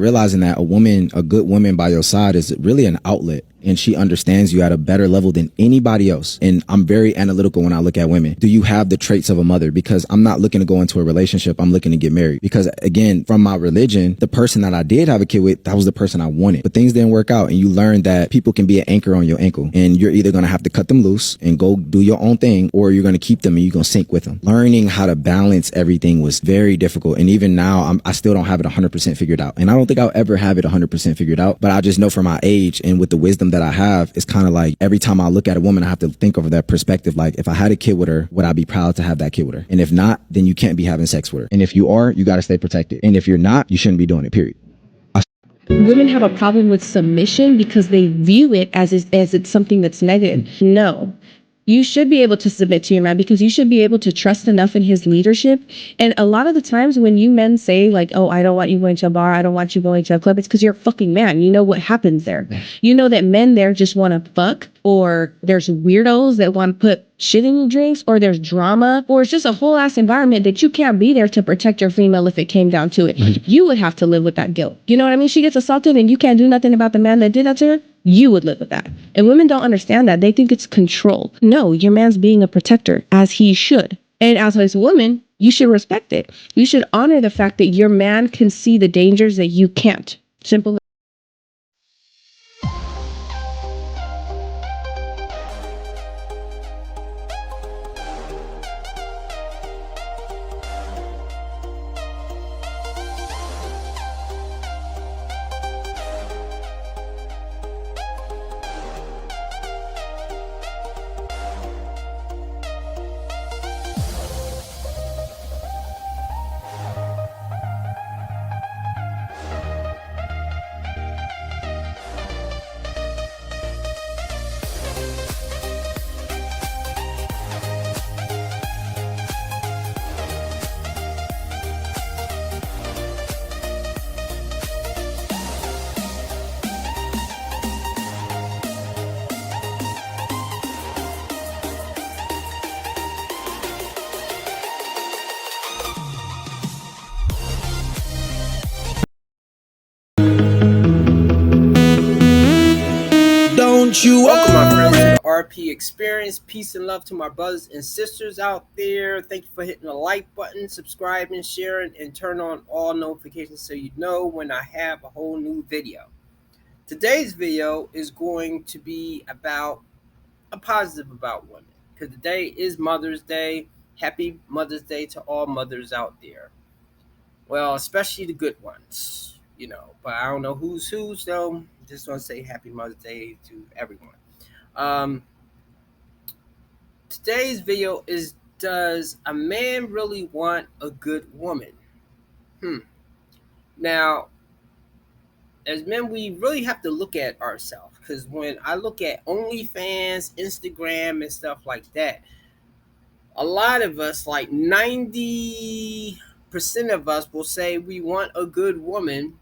realizing that a good woman by your side is really an outlet, and she understands you at a better level than anybody else. And I'm very analytical when I look at women. Do you have the traits of a mother? Because I'm not looking to go into a relationship. I'm looking to get married. Because again, from my religion, the person that I did have a kid with, that was the person I wanted. But things didn't work out, and you learn that people can be an anchor on your ankle, and you're either going to have to cut them loose and go do your own thing, or you're going to keep them and you're going to sink with them. Learning how to balance everything was very difficult. And even now, I still don't have it 100% figured out. And I don't think I'll ever have it 100% figured out, but I just know from my age and with the wisdom that I have, it's kind of like every time I look at a woman, I have to think of that perspective. Like, if I had a kid with her, would I be proud to have that kid with her? And if not, then you can't be having sex with her. And if you are, you got to stay protected. And if you're not, you shouldn't be doing it, period. Women have a problem with submission because they view it as it's something that's negative. No. You should be able to submit to your man because you should be able to trust enough in his leadership. And a lot of the times when you men say like, oh, I don't want you going to a bar, I don't want you going to a club, it's because you're a fucking man. You know what happens there. You know that men there just want to fuck, or there's weirdos that want to put shit in your drinks, or there's drama, or it's just a whole ass environment that you can't be there to protect your female if it came down to it. You would have to live with that guilt. You know what I mean? She gets assaulted and you can't do nothing about the man that did that to her. You would live with that. And women don't understand that. They think it's control. No, your man's being a protector, as he should. And as a woman, you should respect it. You should honor the fact that your man can see the dangers that you can't. Simple. Welcome, my friends, to the RP Experience. Peace and love to my brothers and sisters out there. Thank you for hitting the like button, subscribing, sharing, and turn on all notifications so you know when I have a whole new video. Today's video is going to be about a positive about women, because today is Mother's Day. Happy Mother's Day to all mothers out there. Well, especially the good ones, but I don't know who's who, so just want to say Happy Mother's Day to everyone. Today's video is, does a man really want a good woman? Now, as men, we really have to look at ourselves, because when I look at OnlyFans, Instagram, and stuff like that, a lot of us, like 90% of us, will say we want a good woman,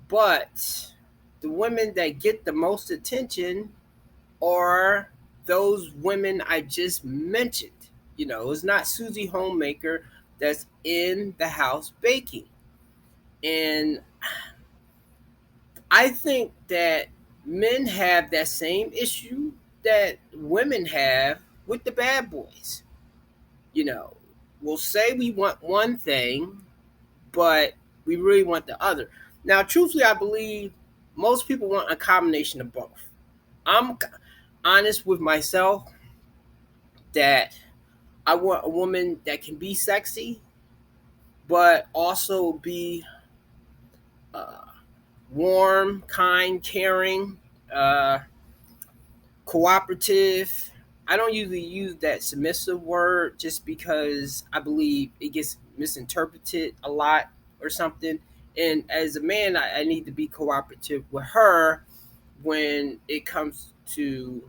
but the women that get the most attention are those women I just mentioned. It's not Susie Homemaker that's in the house baking. And I think that men have that same issue that women have with the bad boys. We'll say we want one thing, but we really want the other. Now, truthfully, I believe most people want a combination of both. I'm honest with myself that I want a woman that can be sexy, but also be warm, kind, caring, cooperative. I don't usually use that submissive word just because I believe it gets misinterpreted a lot or something. And as a man, I need to be cooperative with her when it comes to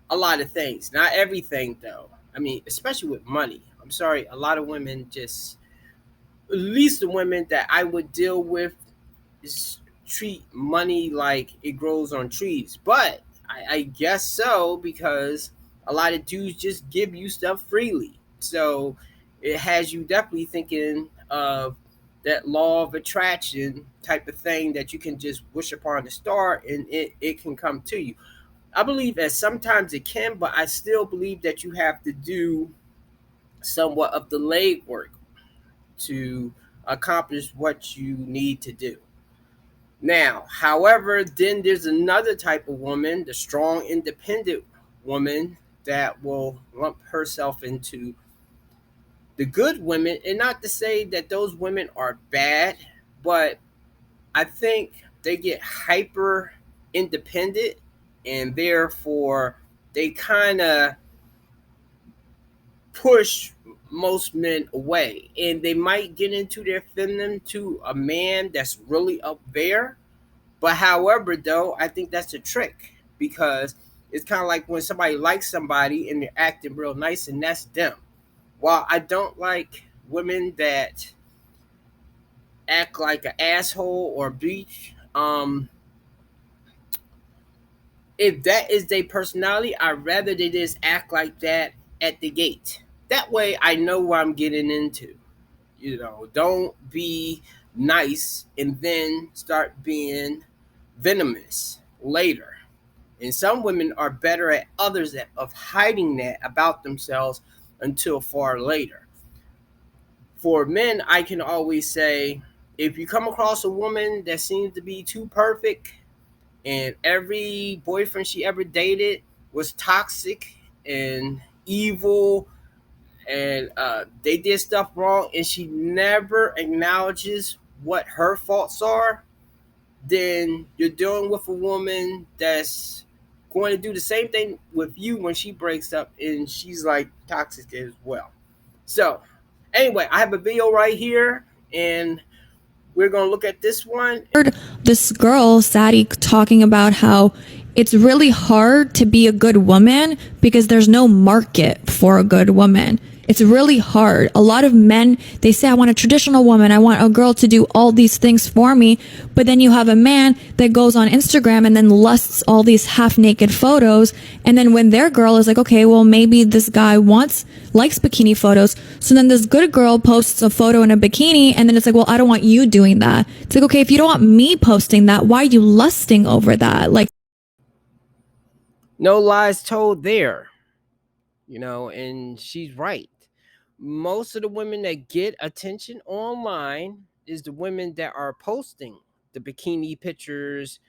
a lot of things. Not everything, though. I mean, especially with money. I'm sorry, a lot of women just, at least the women that I would deal with, is treat money like it grows on trees. But I guess so, because a lot of dudes just give you stuff freely. So it has you definitely thinking of that law of attraction type of thing that you can just wish upon the star and it can come to you. I believe that sometimes it can, but I still believe that you have to do somewhat of the legwork to accomplish what you need to do. Now, however, then there's another type of woman, the strong, independent woman that will lump herself into the good women. And not to say that those women are bad, but I think they get hyper independent and therefore they kind of push most men away, and they might get into their feminine to a man that's really up there. But however, though, I think that's a trick because it's kind of like when somebody likes somebody and they're acting real nice, and that's them. While I don't like women that act like an asshole or bitch, if that is their personality, I'd rather they just act like that at the gate. That way, I know what I'm getting into. Don't be nice and then start being venomous later. And some women are better at others of hiding that about themselves until far later. For men, I can always say if you come across a woman that seems to be too perfect and every boyfriend she ever dated was toxic and evil and they did stuff wrong and she never acknowledges what her faults are, then you're dealing with a woman that's going to do the same thing with you when she breaks up and she's like toxic as well. So, anyway, I have a video right here and we're going to look at this one. This girl, Sadie, talking about how it's really hard to be a good woman because there's no market for a good woman. It's really hard. A lot of men, they say, I want a traditional woman. I want a girl to do all these things for me. But then you have a man that goes on Instagram and then lusts all these half naked photos. And then when their girl is like, okay, well, maybe this guy likes bikini photos. So then this good girl posts a photo in a bikini. And then it's like, well, I don't want you doing that. It's like, okay, if you don't want me posting that, why are you lusting over that? Like, no lies told there, and she's right. Most of the women that get attention online is the women that are posting the bikini pictures,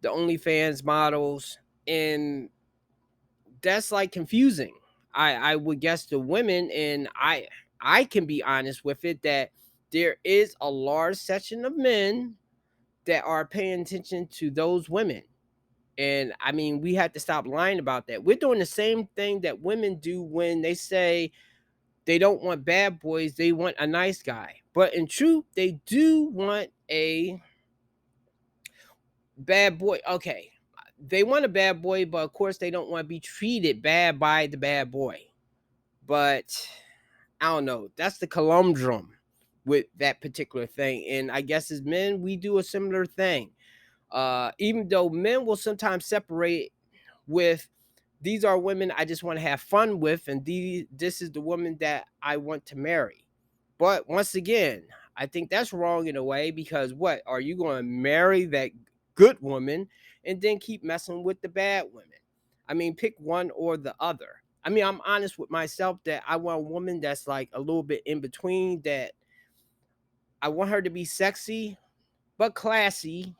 the OnlyFans models, and that's like confusing. I would guess the women, and I can be honest with it that there is a large section of men that are paying attention to those women. And I mean, we had to stop lying about that. We're doing the same thing that women do when they say they don't want bad boys, they want a nice guy. But in truth, they do want a bad boy. Okay, they want a bad boy, but of course, they don't want to be treated bad by the bad boy. But I don't know. That's the conundrum with that particular thing. And I guess as men, we do a similar thing. Even though men will sometimes separate with these are women I just want to have fun with, and this is the woman that I want to marry. But once again, I think that's wrong in a way because what are you going to marry that good woman and then keep messing with the bad women? I mean, pick one or the other. I mean, I'm honest with myself that I want a woman that's like a little bit in between, that I want her to be sexy but classy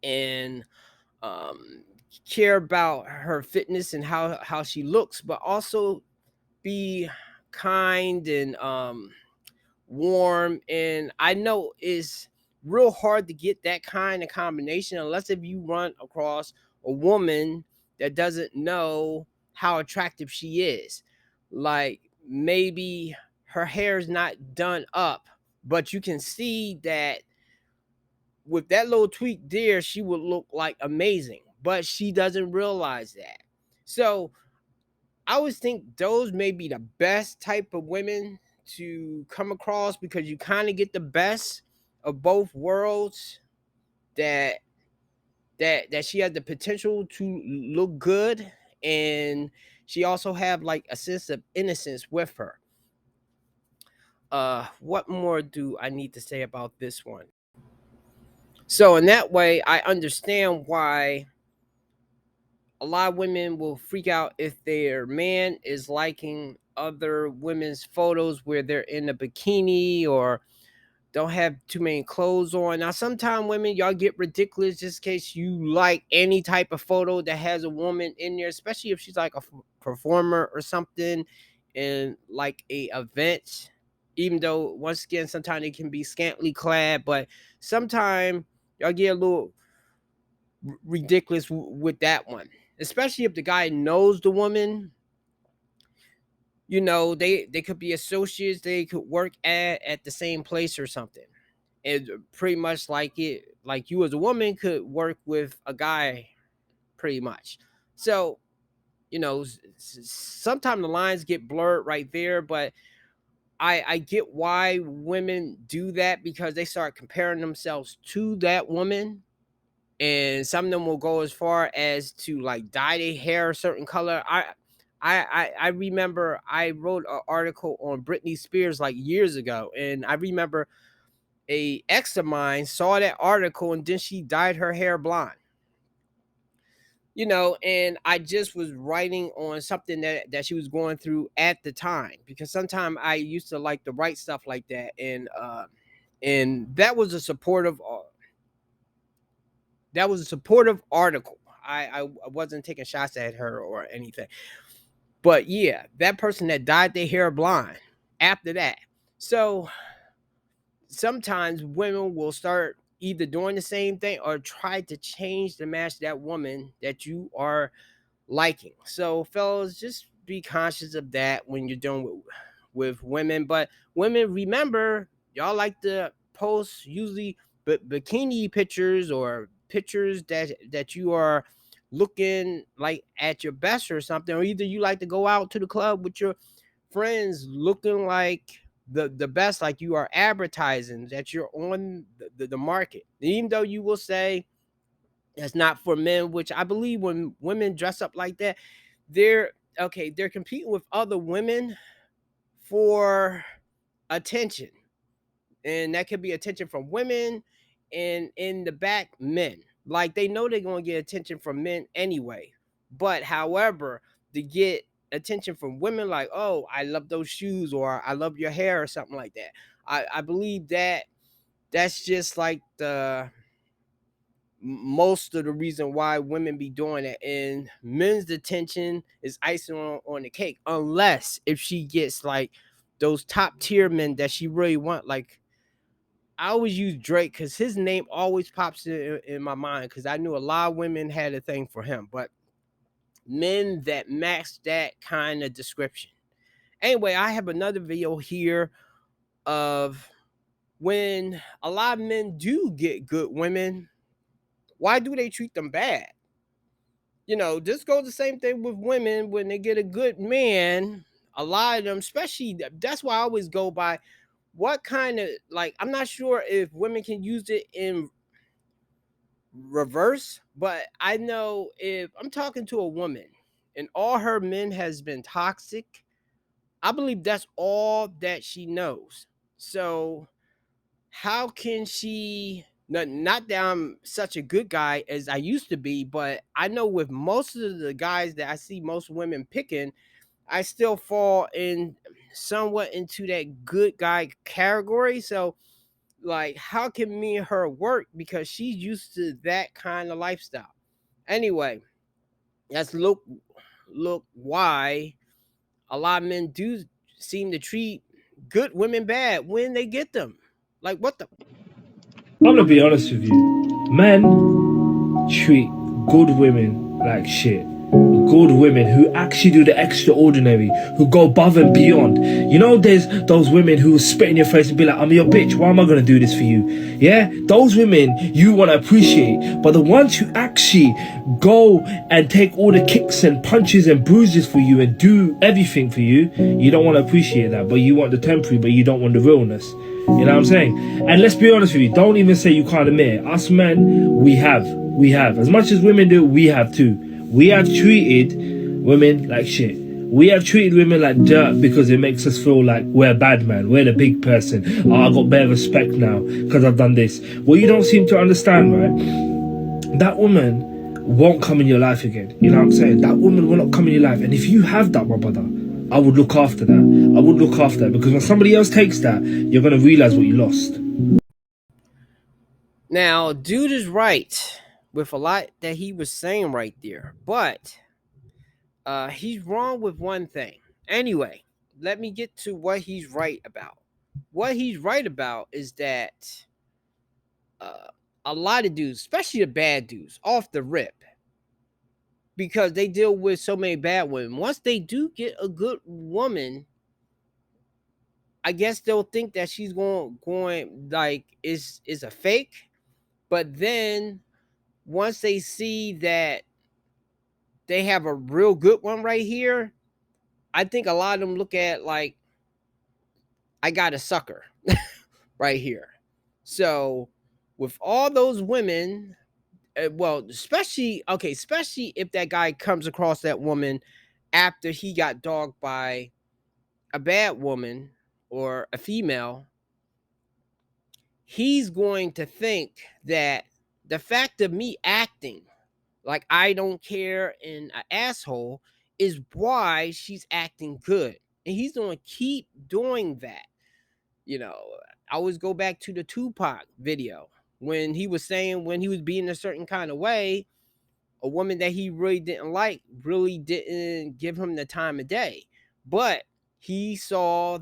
and um care about her fitness and how she looks, but also be kind and warm. And I know it's real hard to get that kind of combination unless if you run across a woman that doesn't know how attractive she is. Like maybe her hair is not done up, but you can see that with that little tweak there, she would look like amazing, but she doesn't realize that. So I always think those may be the best type of women to come across because you kind of get the best of both worlds. That that she had the potential to look good, and she also have like a sense of innocence with her. what more do I need to say about this one? So in that way, I understand why a lot of women will freak out if their man is liking other women's photos where they're in a bikini or don't have too many clothes on. Now, sometimes women, y'all get ridiculous just in case you like any type of photo that has a woman in there, especially if she's like a performer or something in like a event. Even though, once again, sometimes it can be scantily clad, but sometimes y'all get a little ridiculous with that one, especially if the guy knows the woman. You know, they could be associates, they could work at the same place or something. And pretty much like you as a woman could work with a guy pretty much. So, you know, sometimes the lines get blurred right there, but I get why women do that, because they start comparing themselves to that woman. And some of them will go as far as to like dye their hair a certain color. I remember I wrote an article on Britney Spears like years ago, and I remember a ex of mine saw that article and then she dyed her hair blonde. You know, and I just was writing on something that she was going through at the time, because sometimes I used to like to write stuff like that, and that was a supportive article. I wasn't taking shots at her or anything. But yeah, that person that dyed their hair blonde after that. So sometimes women will start either doing the same thing or try to change to match that woman that you are liking. So fellas, just be conscious of that when you're dealing with women. But women, remember, y'all like to post usually bikini pictures or pictures that you are looking like at your best or something, or either you like to go out to the club with your friends looking like the best, like you are advertising that you're on the market. Even though you will say that's not for men, which I believe when women dress up like that, they're competing with other women for attention, and that could be attention from women and in the back men. Like they know they're going to get attention from men anyway, but however, to get attention from women, like, oh, I love those shoes, or I love your hair, or something like that, I believe that's just like the most of the reason why women be doing it. And men's attention is icing on the cake, unless if she gets like those top tier men that she really want. Like I always use Drake because his name always pops in my mind, because I knew a lot of women had a thing for him. But men that match that kind of description. Anyway, I have another video here of when a lot of men do get good women, why do they treat them bad? You know, this goes the same thing with women. When they get a good man, a lot of them, especially, that's why I always go by what kind of, like, I'm not sure if women can use it in reverse, but I know if I'm talking to a woman and all her men has been toxic, I believe that's all that she knows. So how can she, not that I'm such a good guy as I used to be, but I know with most of the guys that I see most women picking, I still fall in somewhat into that good guy category. So like, how can me and her work, because she's used to that kind of lifestyle? Anyway, that's look why a lot of men do seem to treat good women bad when they get them. Like, what the? I'm gonna be honest with you. Men treat good women like shit. Good women who actually do the extraordinary, who go above and beyond. You know, there's those women who spit in your face and be like, I'm your bitch, why am I gonna do this for you? Yeah, those women you want to appreciate. But the ones who actually go and take all the kicks and punches and bruises for you and do everything for you, you don't want to appreciate that. But you want the temporary, but you don't want the realness. You know what I'm saying? And let's be honest with you, don't even say you can't admit it. Us men, we have. As much as women do, we have too. We have treated women like shit. We have treated women like dirt because it makes us feel like we're bad man, we're the big person. Oh, I got better respect now because I've done this. What you don't seem to understand, right? That woman won't come in your life again. You know what I'm saying? That woman will not come in your life. And if you have that, my brother, I would look after that. I would look after that, because when somebody else takes that, you're going to realize what you lost. Now, dude is right with a lot that he was saying right there, but he's wrong with one thing. Anyway, let me get to what he's right about. What he's right about is that a lot of dudes, especially the bad dudes, off the rip, because they deal with so many bad women. Once they do get a good woman, I guess they'll think that she's going like is a fake. But then once they see that they have a real good one right here, I think a lot of them look at like, I got a sucker right here. So with all those women, well, especially if that guy comes across that woman after he got dogged by a bad woman or a female, he's going to think that the fact of me acting like I don't care and an asshole is why she's acting good. And he's going to keep doing that. You know, I always go back to the Tupac video when he was saying when he was being a certain kind of way, a woman that he really didn't like really didn't give him the time of day. But he saw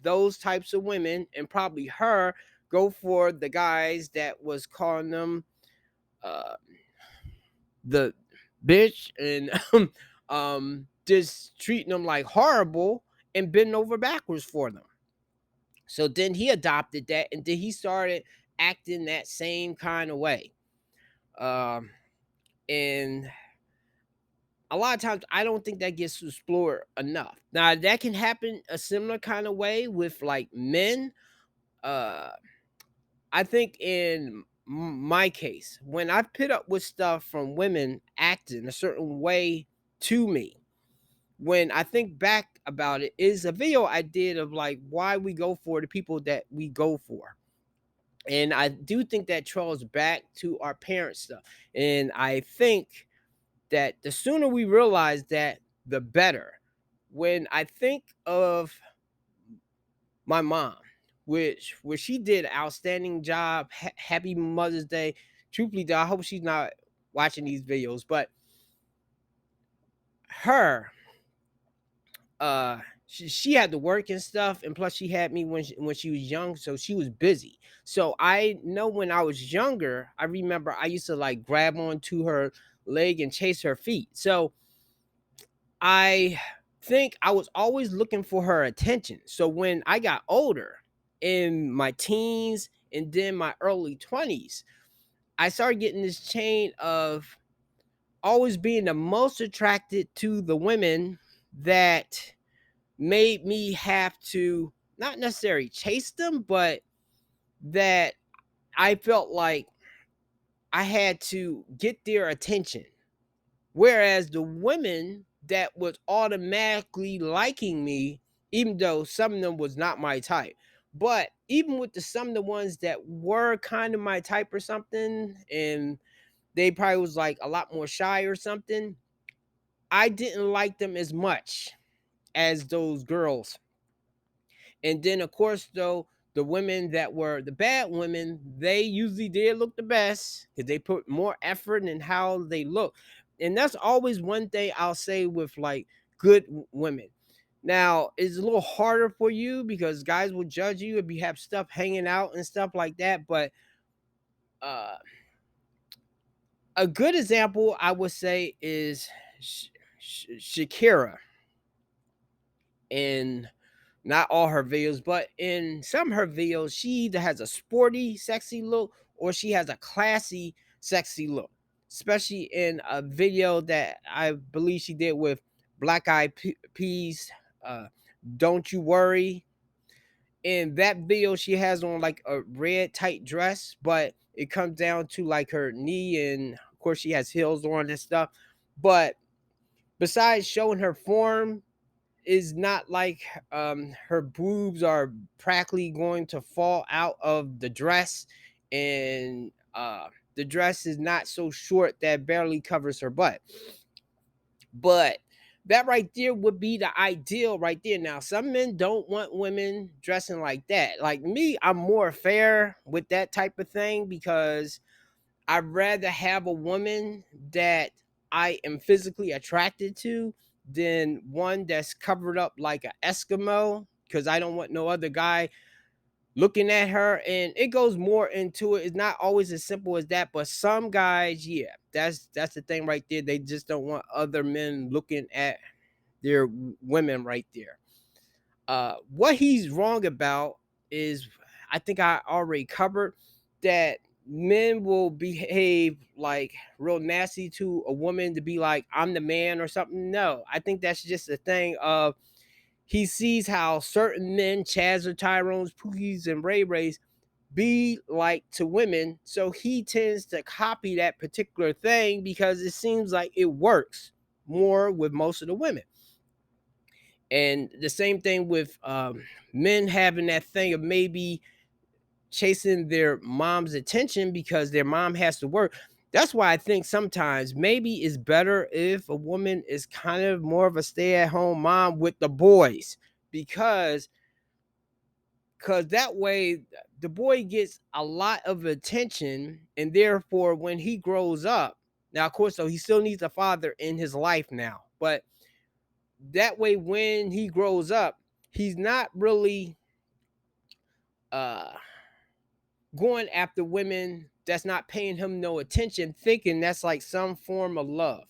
those types of women and probably her go for the guys that was calling them the bitch and just treating them like horrible and bending over backwards for them. So then he adopted that, and then he started acting that same kind of way. And a lot of times I don't think that gets explored enough. Now that can happen a similar kind of way with like men. I think in my case, when I put up with stuff from women acting a certain way to me, when I think back about it, is a video I did of like why we go for the people that we go for. And I do think that trails back to our parents' stuff. And I think that the sooner we realize that, the better. When I think of my mom, where she did an outstanding job, happy Mother's Day. Truthfully, I hope she's not watching these videos, but her, she had to work and stuff, and plus she had me when she was young, so she was busy. So I know when I was younger, I remember I used to like grab onto her leg and chase her feet. So I think I was always looking for her attention. So when I got older, in my teens and then my early 20s, I started getting this chain of always being the most attracted to the women that made me have to not necessarily chase them, but that I felt like I had to get their attention. Whereas the women that was automatically liking me, even though some of them was not my type, but even with some of the ones that were kind of my type or something, and they probably was like a lot more shy or something, I didn't like them as much as those girls. And then of course though, the women that were the bad women, they usually did look the best because they put more effort in how they look. And that's always one thing I'll say with like good women. Now it's a little harder for you because guys will judge you if you have stuff hanging out and stuff like that. But uh, a good example I would say is Shakira, in not all her videos, but in some of her videos, she either has a sporty, sexy look or she has a classy, sexy look. Especially in a video that I believe she did with Black Eyed Peas, Don't You Worry. In that video, she has on like a red tight dress, but it comes down to like her knee, and of course, she has heels on and stuff. But besides showing her form, is not like her boobs are practically going to fall out of the dress, and the dress is not so short that barely covers her butt. But that right there would be the ideal right there. Now, some men don't want women dressing like that. Like me, I'm more fair with that type of thing because I'd rather have a woman that I am physically attracted to than one that's covered up like an Eskimo, because I don't want no other guy looking at her. And it goes more into it. It's not always as simple as that, but some guys, yeah, that's the thing right there. They just don't want other men looking at their women right there. What he's wrong about is, I think I already covered that men will behave like real nasty to a woman to be like, I'm the man or something. No, I think that's just a thing of he sees how certain men, Chaz or Tyrone's, Pookies, and Ray Rays, be like to women. So he tends to copy that particular thing because it seems like it works more with most of the women. And the same thing with men having that thing of maybe chasing their mom's attention because their mom has to work. That's why I think sometimes maybe it's better if a woman is kind of more of a stay-at-home mom with the boys, because that way the boy gets a lot of attention, and therefore when he grows up, now of course, so he still needs a father in his life now, but that way when he grows up, he's not really going after women that's not paying him no attention, thinking that's like some form of love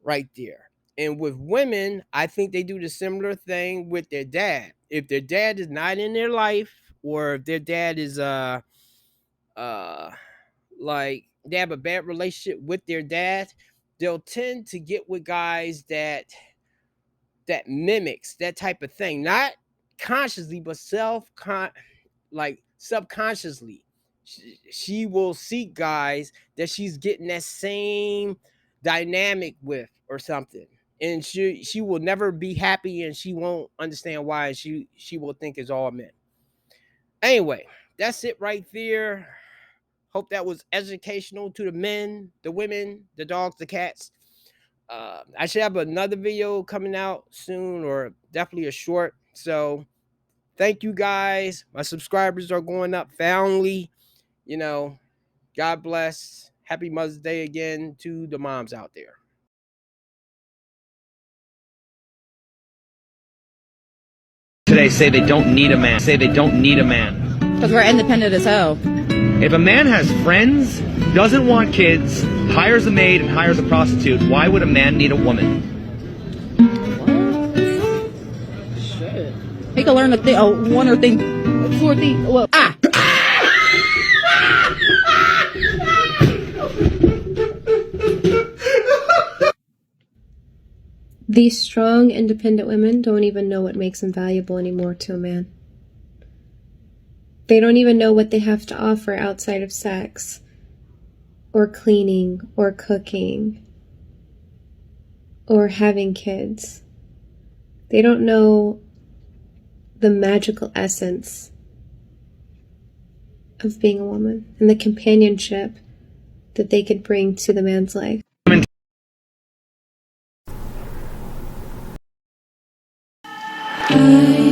right there. And with women, I think they do the similar thing with their dad. If their dad is not in their life, or if their dad is like they have a bad relationship with their dad, they'll tend to get with guys that mimics that type of thing, not consciously but subconsciously. She will seek guys that she's getting that same dynamic with or something, and she will never be happy, and she won't understand why, and she will think it's all men. Anyway, that's it right there. Hope that was educational to the men, the women, the dogs, the cats. I should have another video coming out soon, or definitely a short. So thank you guys. My subscribers are going up foundly. You know, God bless. Happy Mother's Day again to the moms out there. Today say they don't need a man. Say they don't need a man. Because we're independent as hell. If a man has friends, doesn't want kids, hires a maid and hires a prostitute, why would a man need a woman? Shit. He can learn one or thing, two or three. Well, These strong, independent women don't even know what makes them valuable anymore to a man. They don't even know what they have to offer outside of sex, or cleaning, or cooking, or having kids. They don't know the magical essence of being a woman and the companionship that they could bring to the man's life. I